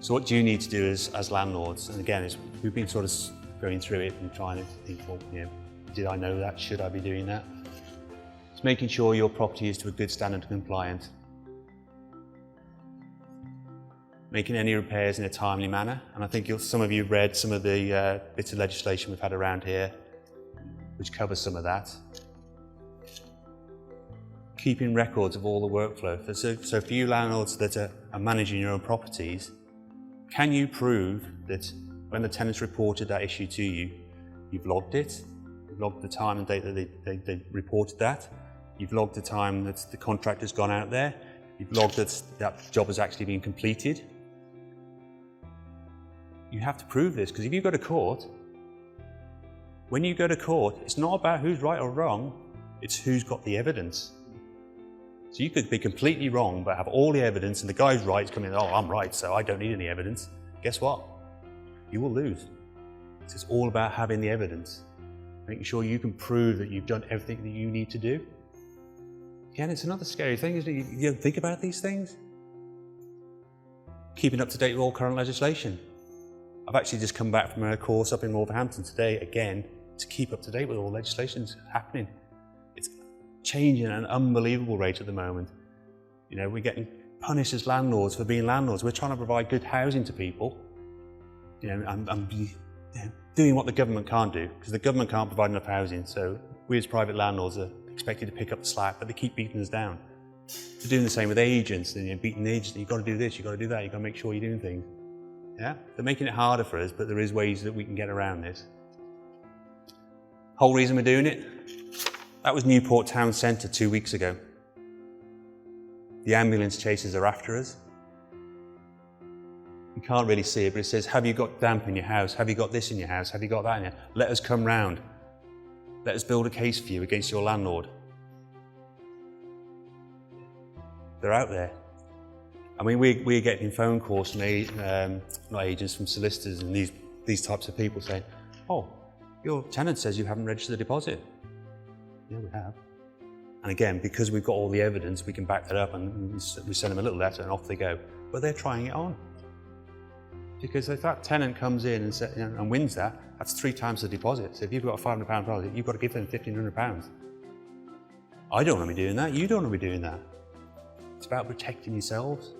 So what do you need to do as landlords? And again, we've been sort of going through it and trying to think, well, did I know that? Should I be doing that? It's making sure your property is to a good standard and compliant. Making any repairs in a timely manner. And I think some of you have read some of the bits of legislation we've had around here, which covers some of that. Keeping records of all the workflow. So for you landlords that are managing your own properties, can you prove that when the tenants reported that issue to you, you've logged it? You've logged the time and date that they reported that. You've logged the time that the contractor's gone out there. You've logged that that job has actually been completed. You have to prove this, because if you go to court, when you go to court, it's not about who's right or wrong, it's who's got the evidence. So you could be completely wrong, but have all the evidence, and the guy's right is coming in, oh, I'm right, so I don't need any evidence. Guess what? You will lose. So it's all about having the evidence, making sure you can prove that you've done everything that you need to do. Again, it's another scary thing, isn't it? You don't think about these things. Keeping up to date with all current legislation. I've actually just come back from a course up in Wolverhampton today, again, to keep up to date with all the legislations happening. It's changing at an unbelievable rate at the moment. We're getting punished as landlords for being landlords. We're trying to provide good housing to people. I'm doing what the government can't do, because the government can't provide enough housing. So we as private landlords are expected to pick up the slack, but they keep beating us down. They're doing the same with agents, and beating the agents. You've got to do this, you've got to do that, you've got to make sure you're doing things. Yeah, they're making it harder for us, but there is ways that we can get around this. Whole reason we're doing it, that was Newport Town Centre 2 weeks ago. The ambulance chasers are after us. You can't really see it, but it says, have you got damp in your house? Have you got this in your house? Have you got that in your house? Let us come round. Let us build a case for you against your landlord. They're out there. I mean, we're getting phone calls from not agents, from solicitors and these types of people saying, oh, your tenant says you haven't registered the deposit. Yeah, we have. And again, because we've got all the evidence, we can back that up, and we send them a little letter and off they go. But they're trying it on. Because if that tenant comes in and wins that, that's 3 times the deposit. So if you've got a £500 deposit, you've got to give them £1,500. I don't want to be doing that. You don't want to be doing that. It's about protecting yourselves.